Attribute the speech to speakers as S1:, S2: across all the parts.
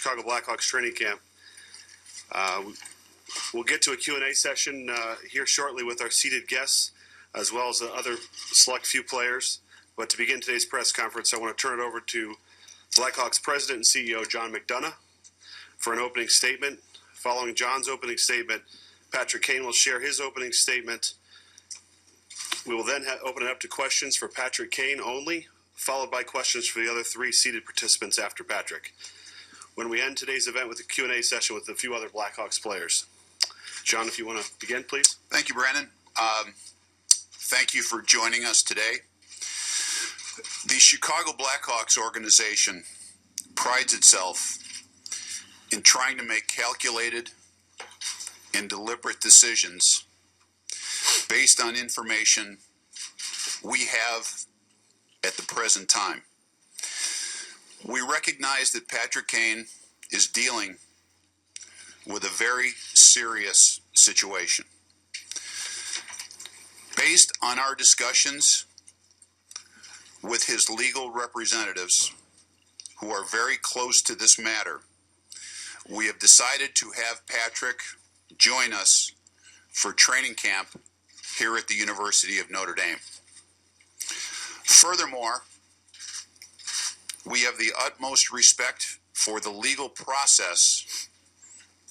S1: Chicago Blackhawks training camp. We'll get to a Q&A session here shortly with our seated guests, as well as the other select few players. But to begin today's press conference, I want to turn it over to Blackhawks President and CEO John McDonough for an opening statement. Following John's opening statement, Patrick Kane will share his opening statement. We will then open it up to questions for Patrick Kane only, followed by questions for the other three seated participants after Patrick, when we end today's event with a Q&A session with a few other Blackhawks players. John, if you want to begin, please.
S2: Thank you, Brandon. Thank you for joining us today. The Chicago Blackhawks organization prides itself in trying to make calculated and deliberate decisions based on information we have at the present time. We recognize that Patrick Kane is dealing with a very serious situation. Based on our discussions with his legal representatives, who are very close to this matter, we have decided to have Patrick join us for training camp here at the University of Notre Dame. Furthermore, we have the utmost respect for the legal process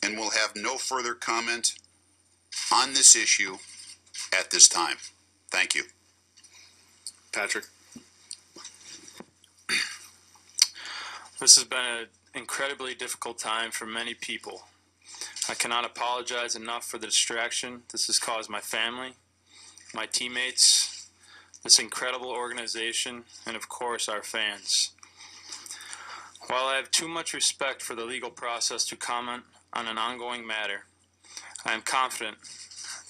S2: and will have no further comment on this issue at this time. Thank you.
S1: Patrick.
S3: This has been an incredibly difficult time for many people. I cannot apologize enough for the distraction this has caused my family, my teammates, this incredible organization, and of course our fans. While I have too much respect for the legal process to comment on an ongoing matter, I am confident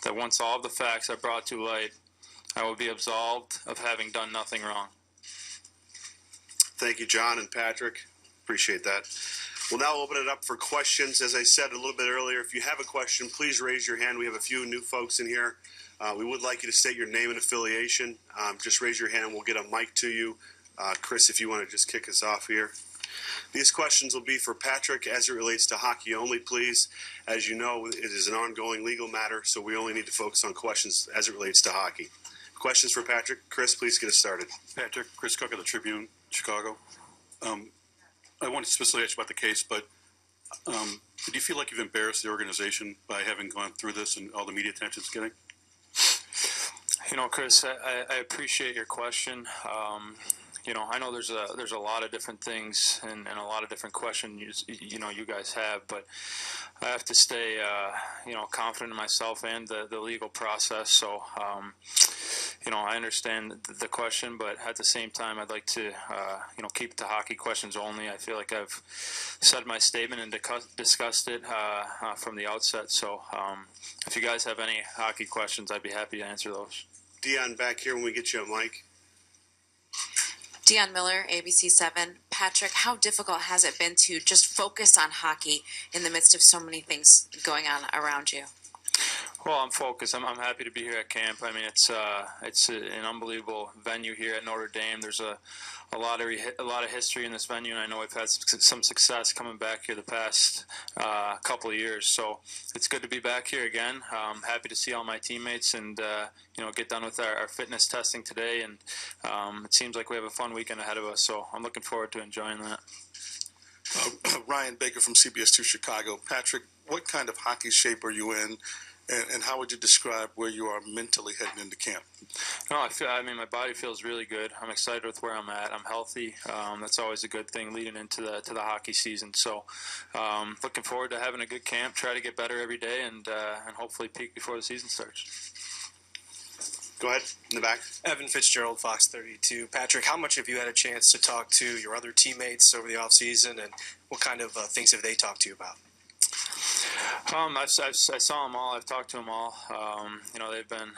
S3: that once all of the facts are brought to light, I will be absolved of having done nothing wrong.
S1: Thank you, John and Patrick. Appreciate that. We'll now open it up for questions. As I said a little bit earlier, if you have a question, please raise your hand. We have a few new folks in here. We would like you to state your name and affiliation. Just raise your hand and we'll get a mic to you. Chris, if you want to just kick us off here. These questions will be for Patrick as it relates to hockey only, please. As you know, it is an ongoing legal matter, so we only need to focus on questions as it relates to hockey. Questions for Patrick? Chris, please get us started.
S4: Patrick, Chris Cook of the Tribune, Chicago. I wanted to specifically ask you about the case, but do you feel like you've embarrassed the organization by having gone through this and all the media attention it's getting?
S3: You know, Chris, I appreciate your question. I know there's a lot of different things and a lot of different questions you guys have, but I have to stay confident in myself and the legal process. So I understand the question, but at the same time, I'd like to keep the hockey questions only. I feel like I've said my statement and discussed it from the outset. So if you guys have any hockey questions, I'd be happy to answer those.
S1: Dion, back here when we get you a mic.
S5: Dion Miller, ABC7. Patrick, how difficult has it been to just focus on hockey in the midst of so many things going on around you?
S3: Well, I'm focused. I'm happy to be here at camp. I mean, it's an unbelievable venue here at Notre Dame. There's a lot of history in this venue, and I know we've had some success coming back here the past couple of years. So it's good to be back here again. I'm happy to see all my teammates and get done with our fitness testing today. And it seems like we have a fun weekend ahead of us. So I'm looking forward to enjoying that.
S6: Ryan Baker from CBS2 Chicago. Patrick, what kind of hockey shape are you in? And how would you describe where you are mentally heading into camp?
S3: No, my body feels really good. I'm excited with where I'm at. I'm healthy. That's always a good thing leading into the hockey season. So, looking forward to having a good camp. Try to get better every day, and hopefully peak before the season starts.
S1: Go ahead, in the back.
S7: Evan Fitzgerald, Fox 32. Patrick, how much have you had a chance to talk to your other teammates over the offseason, and what kind of things have they talked to you about?
S3: I saw them all. I've talked to them all. They've been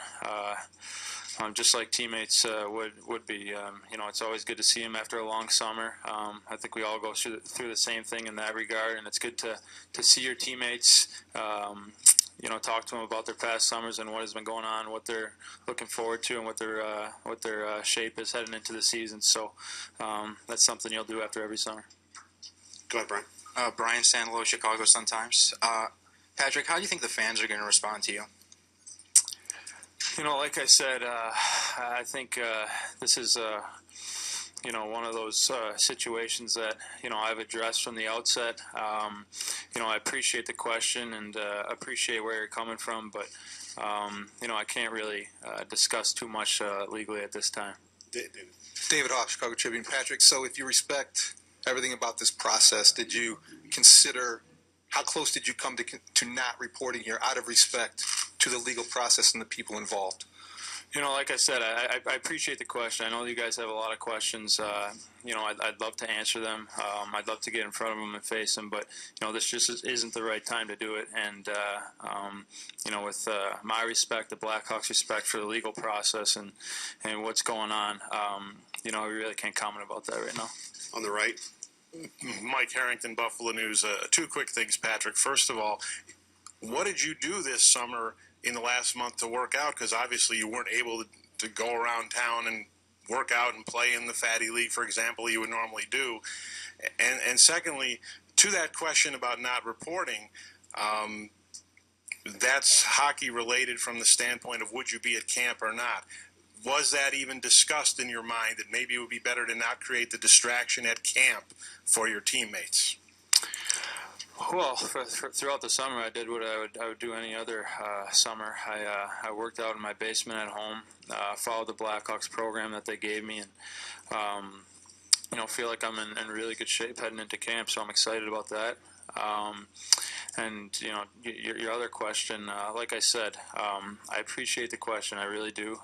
S3: just like teammates would be. It's always good to see them after a long summer. I think we all go through the same thing in that regard, and it's good to see your teammates. Talk to them about their past summers and what has been going on, what they're looking forward to, and what their shape is heading into the season. So that's something you'll do after every summer.
S1: Go ahead, Brian.
S8: Brian Sanlo, Chicago Sun-Times. Patrick, how do you think the fans are going to respond to you?
S3: You know, like I said, I think this is one of those situations that I've addressed from the outset. I appreciate the question and appreciate where you're coming from, but I can't really discuss too much legally at this time.
S9: David Hawk, Chicago Tribune. Patrick, so if you respect everything about this process, did you consider, how close did you come to not reporting here out of respect to the legal process and the people involved?
S3: Like I said, I appreciate the question. I know you guys have a lot of questions. I'd love to answer them. I'd love to get in front of them and face them, but this just isn't the right time to do it. And with my respect, the Blackhawks' respect for the legal process and what's going on, we really can't comment about that right now.
S1: On the right.
S10: Mike Harrington, Buffalo News. Two quick things, Patrick. First of all, what did you do this summer in the last month to work out? Because obviously you weren't able to go around town and work out and play in the Fatty League, for example, you would normally do. And secondly, to that question about not reporting, that's hockey related from the standpoint of would you be at camp or not. Was that even discussed in your mind that maybe it would be better to not create the distraction at camp for your teammates?
S3: Well, throughout the summer, I did what I would do any other summer. I worked out in my basement at home, followed the Blackhawks program that they gave me, and feel like I'm in really good shape heading into camp. So I'm excited about that. And your other question, like I said, I appreciate the question. I really do.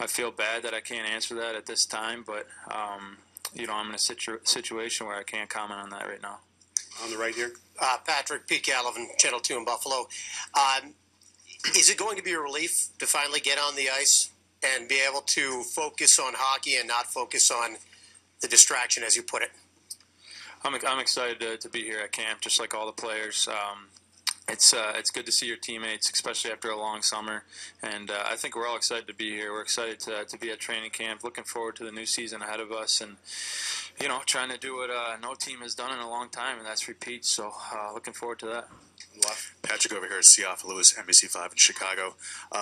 S3: I feel bad that I can't answer that at this time, but I'm in a situation where I can't comment on that right now.
S1: On the right here.
S11: Patrick, Pete Gallivan, Channel 2 in Buffalo. Is it going to be a relief to finally get on the ice and be able to focus on hockey and not focus on the distraction, as you put it?
S3: I'm excited to be here at camp, just like all the players. It's good to see your teammates, especially after a long summer. And I think we're all excited to be here. We're excited to be at training camp, looking forward to the new season ahead of us, and trying to do what no team has done in a long time, and that's repeat. So looking forward to that.
S12: Patrick over here at Seattle Lewis, NBC5 in Chicago.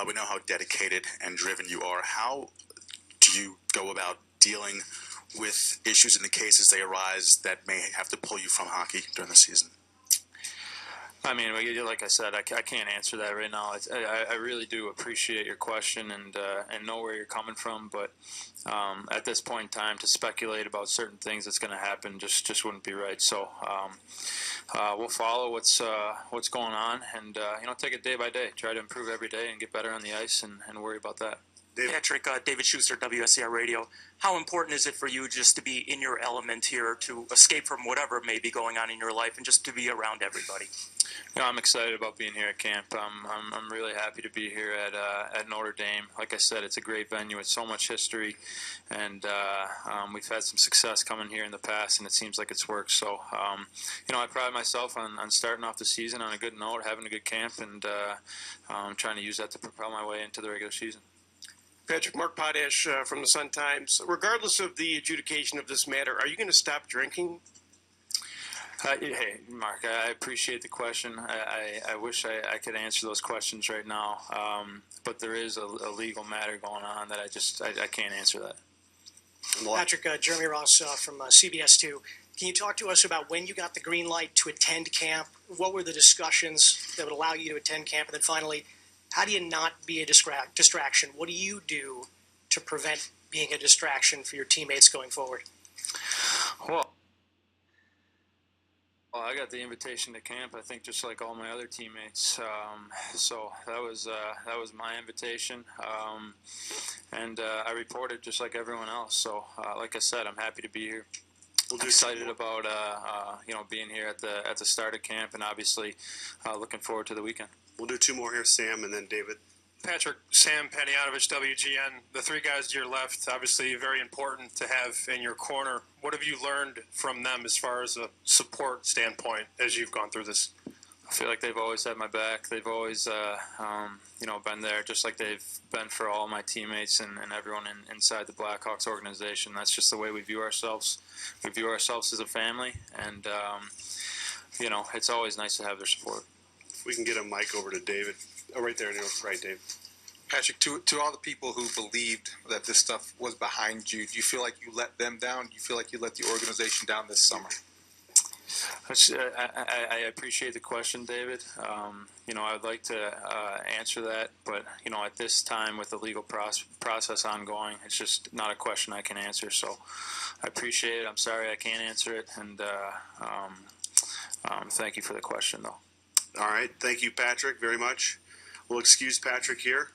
S12: We know how dedicated and driven you are. How do you go about dealing with issues in the case as they arise that may have to pull you from hockey during the season?
S3: I mean, like I said, I can't answer that right now. I really do appreciate your question and know where you're coming from, but at this point in time, to speculate about certain things that's going to happen just wouldn't be right. So we'll follow what's going on and take it day by day. Try to improve every day and get better on the ice and worry about that.
S13: Patrick, David Schuster, WSCR Radio. How important is it for you just to be in your element here, to escape from whatever may be going on in your life and just to be around everybody?
S3: I'm excited about being here at camp. I'm really happy to be here at Notre Dame. Like I said, it's a great venue. It's so much history, and we've had some success coming here in the past, and it seems like it's worked. So, I pride myself on starting off the season on a good note, having a good camp, and trying to use that to propel my way into the regular season.
S14: Patrick, Mark Potash from the Sun-Times. Regardless of the adjudication of this matter, are you going to stop drinking?
S3: Hey, Mark, I appreciate the question. I wish I could answer those questions right now, but there is a legal matter going on that I can't answer that.
S15: Patrick, Jeremy Ross from CBS 2. Can you talk to us about when you got the green light to attend camp? What were the discussions that would allow you to attend camp? And then finally, how do you not be a distraction? What do you do to prevent being a distraction for your teammates going forward?
S3: Well, I got the invitation to camp, I think, just like all my other teammates. So that was my invitation, and I reported just like everyone else. So, like I said, I'm happy to be here. I'm excited about being here at the start of camp, and obviously looking forward to the weekend.
S1: We'll do two more here, Sam, and then David.
S16: Patrick, Sam Panayotovich, WGN. The three guys to your left, obviously very important to have in your corner. What have you learned from them as far as a support standpoint as you've gone through this?
S3: I feel like they've always had my back. They've always, been there, just like they've been for all my teammates and everyone inside the Blackhawks organization. That's just the way we view ourselves. We view ourselves as a family, and it's always nice to have their support.
S1: If we can get a mic over to David. Oh, right there, right, Dave.
S9: Patrick, to all the people who believed that this stuff was behind you, do you feel like you let them down? Do you feel like you let the organization down this summer?
S3: I appreciate the question, David. I'd like to answer that, but at this time with the legal process ongoing, it's just not a question I can answer. So I appreciate it. I'm sorry I can't answer it, and thank you for the question, though.
S1: All right, thank you, Patrick, very much. We'll excuse Patrick here.